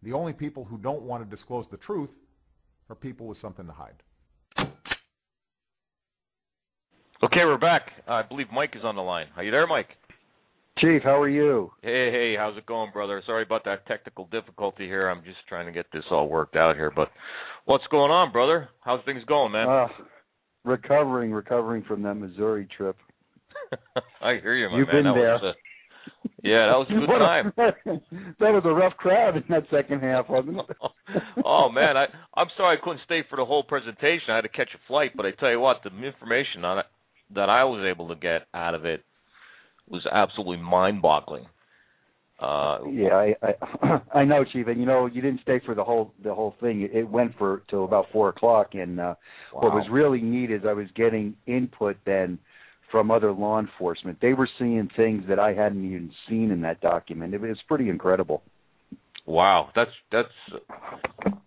The only people who don't want to disclose the truth are people with something to hide. Okay, we're back. I believe Mike is on the line. Are you there, Mike? Chief, how are you? Hey, how's it going, brother? Sorry about that technical difficulty here. I'm just trying to get this all worked out here. But what's going on, brother? How's things going, man? Recovering from that Missouri trip. I hear you, my You've man. been there. Yeah, that was a good time. That was a rough crowd in that second half, wasn't it? Oh, man, I'm sorry I couldn't stay for the whole presentation. I had to catch a flight. But I tell you what, the information on it that I was able to get out of it was absolutely mind-boggling. Yeah, I know, Chief, and you didn't stay for the whole thing. It went till about 4:00, and Wow. What was really neat is I was getting input then from other law enforcement. They were seeing things that I hadn't even seen in that document. It was pretty incredible. Wow, that's.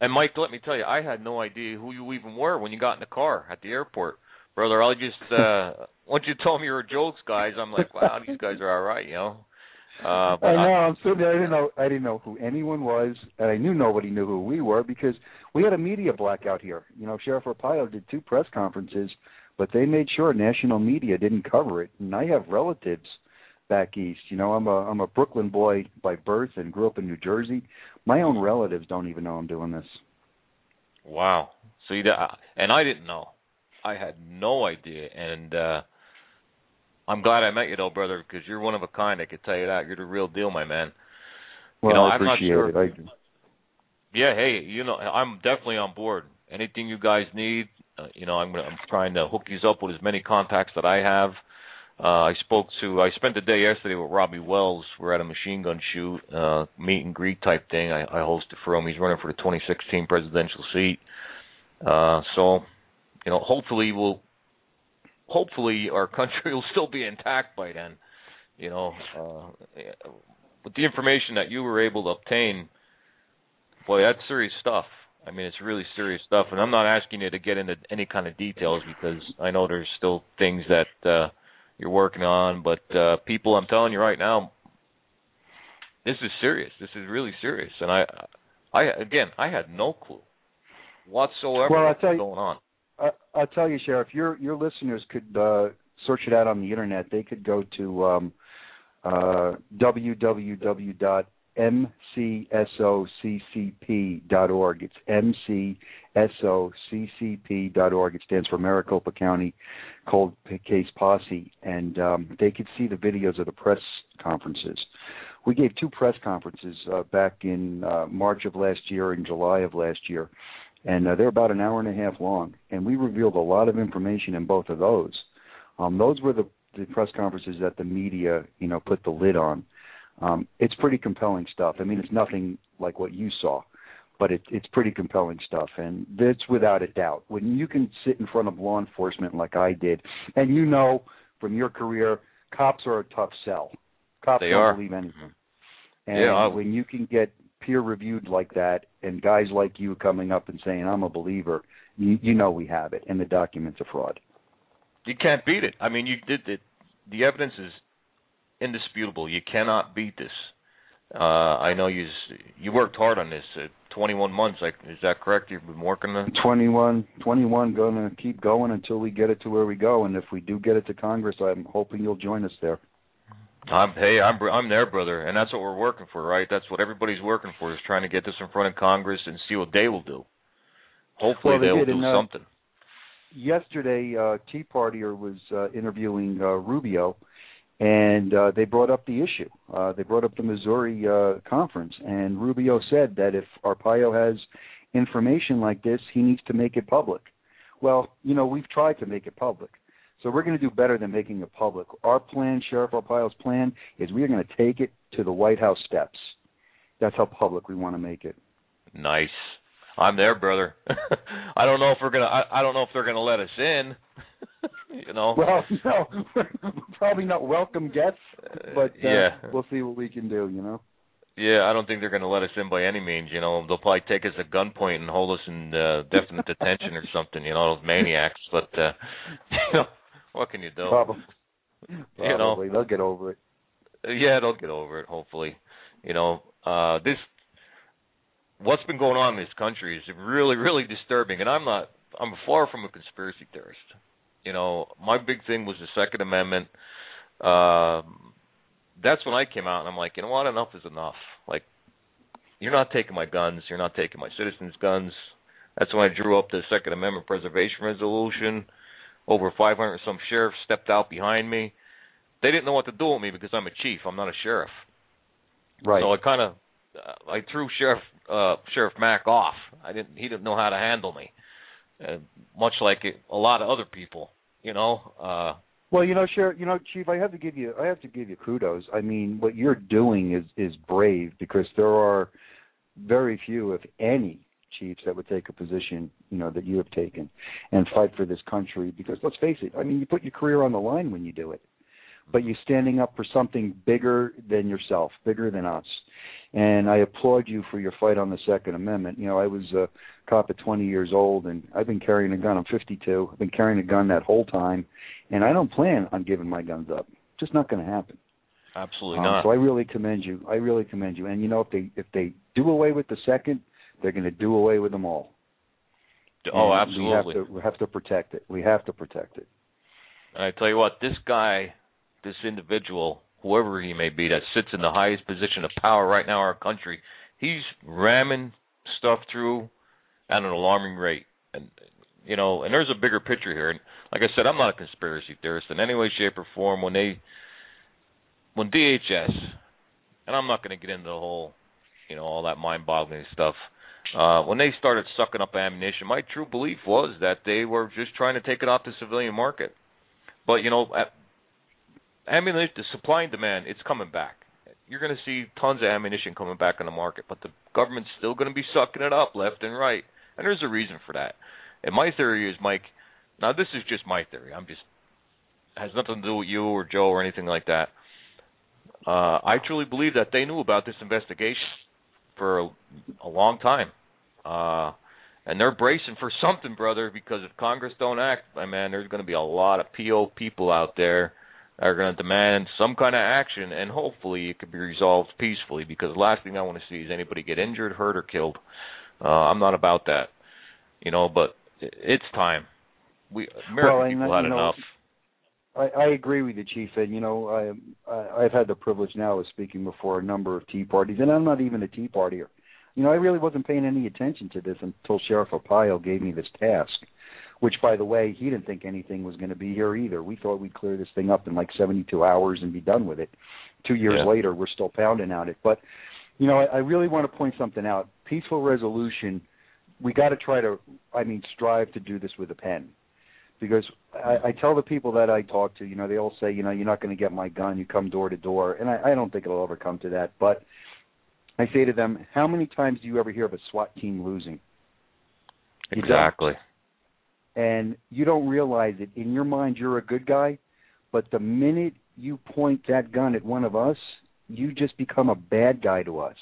And Mike, let me tell you, I had no idea who you even were when you got in the car at the airport, brother. I just once you told me you were jokes, guys, I'm like, wow, these guys are all right, But I know. I'm sitting there. I didn't know who anyone was, and I knew nobody knew who we were because we had a media blackout here. Sheriff Arpaio did 2 press conferences, but they made sure national media didn't cover it. And I have relatives back east. I'm a Brooklyn boy by birth and grew up in New Jersey. My own relatives don't even know I'm doing this. Wow. So and I didn't know. I had no idea, and I'm glad I met you, though, brother, because you're one of a kind. I can tell you that. You're the real deal, my man. Well, I I'm not appreciate sure. it. Yeah, hey, I'm definitely on board. Anything you guys need, I'm trying to hook you up with as many contacts that I have. I spent the day yesterday with Robbie Wells. We're at a machine gun shoot, meet and greet type thing. I hosted for him. He's running for the 2016 presidential seat. So, hopefully our country will still be intact by then. With the information that you were able to obtain, boy, that's serious stuff. I mean, it's really serious stuff. And I'm not asking you to get into any kind of details because I know there's still things that you're working on. But people, I'm telling you right now, this is serious. This is really serious. And I had no clue whatsoever what's going on. I'll tell you, Sheriff, your listeners could search it out on the internet. They could go to www.mcsoccp.org. It's mcsoccp.org. It stands for Maricopa County Cold Case Posse, and they could see the videos of the press conferences. We gave 2 press conferences back in March of last year and July of last year. And they're about an hour and a half long, and we revealed a lot of information in both of those. Those were the press conferences that the media, put the lid on. It's pretty compelling stuff. I mean, it's nothing like what you saw, but it's pretty compelling stuff, and that's without a doubt. When you can sit in front of law enforcement like I did, and from your career, cops are a tough sell. Cops don't believe anything. And when you can get peer-reviewed like that, and guys like you coming up and saying, I'm a believer, we have it, and the document's a fraud. You can't beat it. I mean, you did it. The evidence is indisputable. You cannot beat this. I know you worked hard on this. 21 months, is that correct? You've been working on it? 21, going to keep going until we get it to where we go, and if we do get it to Congress, I'm hoping you'll join us there. I'm there, brother, and that's what we're working for, right? That's what everybody's working for, is trying to get this in front of Congress and see what they will do. Hopefully they will do something. Yesterday, Tea Partier was interviewing Rubio, and they brought up the issue. They brought up the Missouri conference, and Rubio said that if Arpaio has information like this, he needs to make it public. Well, we've tried to make it public. So we're going to do better than making it public. Our plan, Sheriff Arpaio's plan, is we are going to take it to the White House steps. That's how public we want to make it. Nice. I'm there, brother. I don't know if they're gonna let us in. Well, no, we're probably not welcome guests, but we'll see what we can do. Yeah, I don't think they're going to let us in by any means. They'll probably take us at gunpoint and hold us in definite detention or something. Those maniacs. But what can you do? Probably. They'll get over it. Yeah, they'll get over it. Hopefully, what's been going on in this country is really, really disturbing. And I'm far from a conspiracy theorist. You know, my big thing was the Second Amendment. That's when I came out, and I'm like, you know what, enough is enough. Like, you're not taking my guns. You're not taking my citizens' guns. That's when I drew up the Second Amendment Preservation Resolution. Over 500 some sheriffs stepped out behind me. They didn't know what to do with me because I'm a chief. I'm not a sheriff. Right. So I threw Sheriff Mack off. He didn't know how to handle me. Much like a lot of other people, you know. Well, Chief, I have to give you kudos. I mean, what you're doing is brave, because there are very few, if any, chiefs that would take a position, that you have taken and fight for this country. Because let's face it, I mean, you put your career on the line when you do it, but you're standing up for something bigger than yourself, bigger than us. And I applaud you for your fight on the Second Amendment. I was a cop at 20 years old, and I've been carrying a gun. I'm 52. I've been carrying a gun that whole time, and I don't plan on giving my guns up. Just not going to happen. Absolutely not. So I really commend you. And if they do away with the Second, they're going to do away with them all. Oh, and absolutely. We have to protect it. We have to protect it. And I tell you what, this individual, whoever he may be, that sits in the highest position of power right now in our country, he's ramming stuff through at an alarming rate. And and there's a bigger picture here. And like I said, I'm not a conspiracy theorist in any way, shape, or form. When DHS, and I'm not going to get into the whole, all that mind-boggling stuff, when they started sucking up ammunition, my true belief was that they were just trying to take it off the civilian market. But, ammunition, the supply and demand, it's coming back. You're going to see tons of ammunition coming back on the market, but the government's still going to be sucking it up left and right. And there's a reason for that. And my theory is, Mike, now this is just my theory. Has nothing to do with you or Joe or anything like that. I truly believe that they knew about this investigation for a long time. And they're bracing for something, brother, because if Congress don't act, man, there's going to be a lot of PO people out there that are going to demand some kind of action, and hopefully it could be resolved peacefully, because the last thing I want to see is anybody get injured, hurt, or killed. I'm not about that, but it's time. American people had enough. I agree with you, Chief, and I've had the privilege now of speaking before a number of Tea Parties, and I'm not even a Tea Partier. I really wasn't paying any attention to this until Sheriff Arpaio gave me this task, which, by the way, he didn't think anything was going to be here either. We thought we'd clear this thing up in like 72 hours and be done with it. 2 years later, we're still pounding at it. But, I really want to point something out. Peaceful resolution, we got to strive to do this with a pen. Because I tell the people that I talk to, they all say, you're not going to get my gun, you come door to door. And I don't think it'll ever come to that. But I say to them, how many times do you ever hear of a SWAT team losing? Exactly. And you don't realize it. In your mind, you're a good guy, but the minute you point that gun at one of us, you just become a bad guy to us.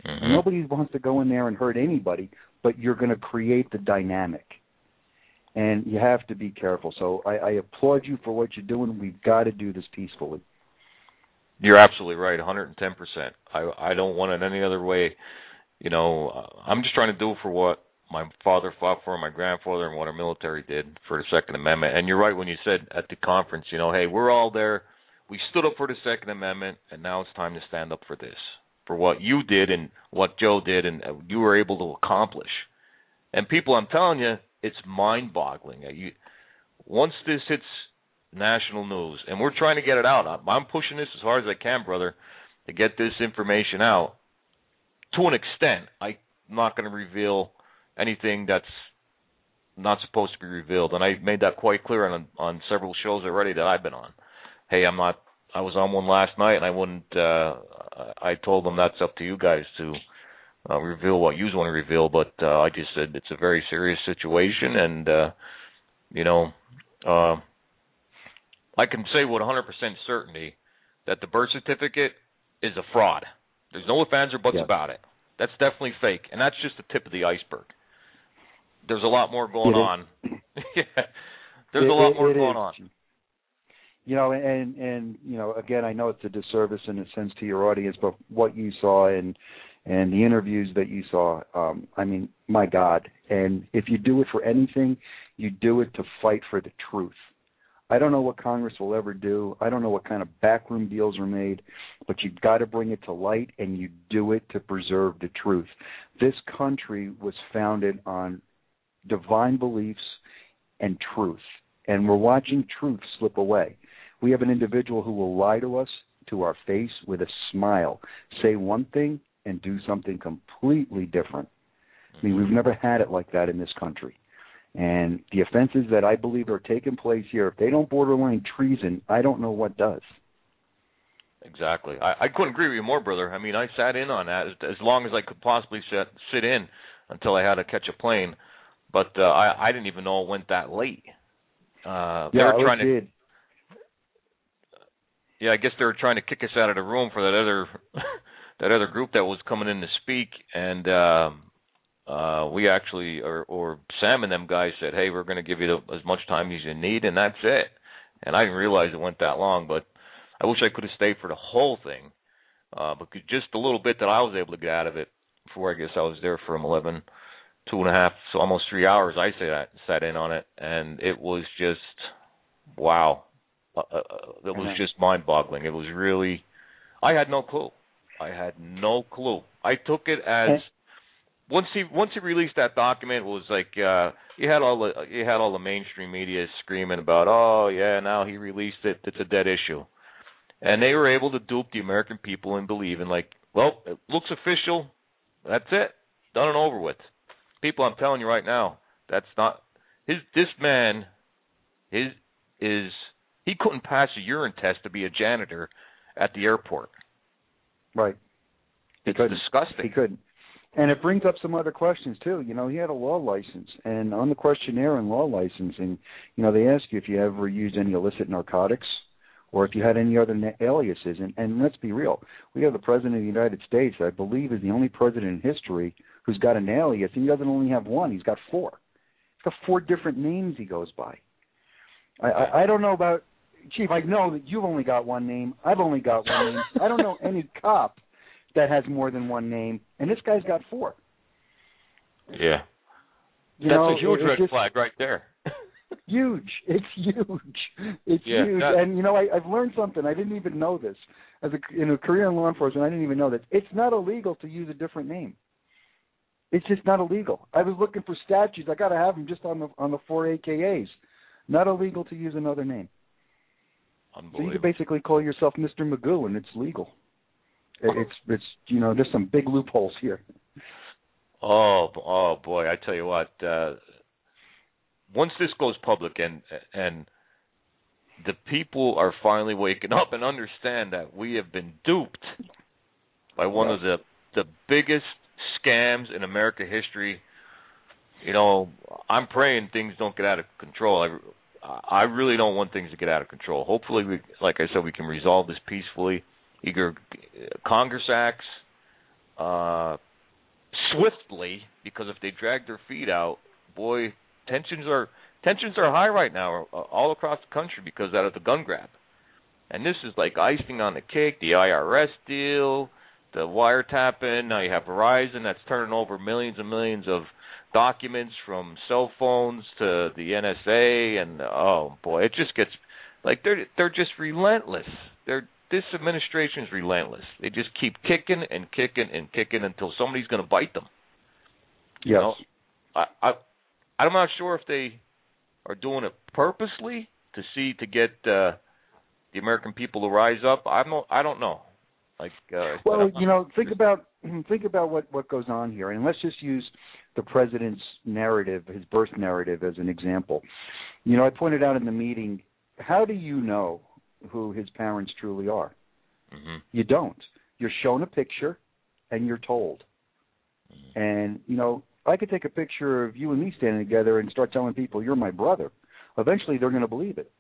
Mm-hmm. Nobody wants to go in there and hurt anybody, but you're going to create the dynamic. And you have to be careful. So I applaud you for what you're doing. We've got to do this peacefully. You're absolutely right, 110%. I don't want it any other way. I'm just trying to do for what my father fought for, my grandfather, and what our military did for the Second Amendment. And you're right when you said at the conference, hey, we're all there. We stood up for the Second Amendment, and now it's time to stand up for this, for what you did and what Joe did and you were able to accomplish. And people, I'm telling you, it's mind-boggling. Once this hits national news, and we're trying to get it out. I'm pushing this as hard as I can, brother, to get this information out. To an extent, I'm not going to reveal anything that's not supposed to be revealed, and I made that quite clear on several shows already that I've been on. Hey, I was on one last night, and I wouldn't. I told them that's up to you guys to reveal what you want to reveal, but I just said it's a very serious situation, and I can say with 100% certainty that the birth certificate is a fraud. There's no ifs, ands, or buts about it. That's definitely fake, and that's just the tip of the iceberg. There's a lot more going on. There's a lot more going on. And again, I know it's a disservice in a sense to your audience, but what you saw and the interviews that you saw, I mean, my God. And if you do it for anything, you do it to fight for the truth. I don't know what Congress will ever do. I don't know what kind of backroom deals are made, but you've got to bring it to light, and you do it to preserve the truth. This country was founded on divine beliefs and truth, and we're watching truth slip away. We have an individual who will lie to us to our face with a smile, say one thing and do something completely different. I mean, we've never had it like that in this country. And the offenses that I believe are taking place here, if they don't borderline treason, I don't know what does. Exactly. I couldn't agree with you more, brother. I mean, I sat in on that as long as I could possibly sit in until I had to catch a plane. But I didn't even know it went that late. Yeah, it did. Yeah, I guess they were trying to kick us out of the room for that other group that was coming in to speak, and we actually, or Sam and them guys said, hey, we're going to give you as much time as you need, and that's it. And I didn't realize it went that long, but I wish I could have stayed for the whole thing, because just a little bit that I was able to get out of it before, I guess I was there from 11, 2.5, so almost 3 hours. I sat in on it, and it was just, wow. It was just mind-boggling. It was really, I had no clue. I took it as once he released that document, it was like you had all the mainstream media screaming about, oh yeah, now he released it. It's a dead issue, and they were able to dupe the American people and believe in, like, well, it looks official. That's it, done and over with. People, I'm telling you right now, that's not this man. He couldn't pass a urine test to be a janitor at the airport. Right. It's disgusting. He couldn't. And it brings up some other questions, too. He had a law license. And on the questionnaire and law licensing, they ask you if you ever used any illicit narcotics or if you had any other aliases. And let's be real. We have the President of the United States, I believe, is the only president in history who's got an alias. And he doesn't only have one. He's got 4. He's got 4 different names he goes by. I don't know about... Chief, I know that you've only got one name. I've only got one name. I don't know any cop that has more than one name, and this guy's got 4. Yeah. That's a huge red flag right there. Huge. It's huge. It's huge. And, I've learned something. I didn't even know this. As a career in law enforcement, I didn't even know that. It's not illegal to use a different name. It's just not illegal. I was looking for statutes. I got to have them just on the 4 AKAs. Not illegal to use another name. So you can basically call yourself Mr. Magoo, and it's legal. It's there's some big loopholes here. Oh boy! I tell you what. Once this goes public, and the people are finally waking up and understand that we have been duped by one of the biggest scams in American history. I'm praying things don't get out of control. I really don't want things to get out of control. Hopefully, like I said, we can resolve this peacefully. Either Congress acts swiftly, because if they drag their feet out, boy, tensions are high right now all across the country because out of the gun grab. And this is like icing on the cake. The IRS deal, the wiretapping. Now you have Verizon that's turning over millions and millions of documents from cell phones to the NSA, and oh boy, it just gets like they're just relentless. This administration is relentless. They just keep kicking and kicking and kicking until somebody's going to bite them. Yes. I'm not sure if they are doing it purposely to get the American people to rise up. I don't know. Think about what goes on here, and let's just use the president's narrative, his birth narrative, as an example. I pointed out in the meeting, how do you know who his parents truly are? Mm-hmm. You don't. You're shown a picture, and you're told. Mm-hmm. And I could take a picture of you and me standing together and start telling people you're my brother. Eventually, they're going to believe it.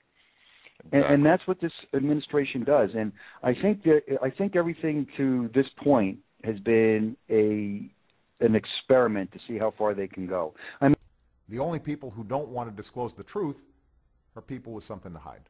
Exactly. And that's what this administration does. And I think everything to this point has been an experiment to see how far they can go. The only people who don't want to disclose the truth are people with something to hide.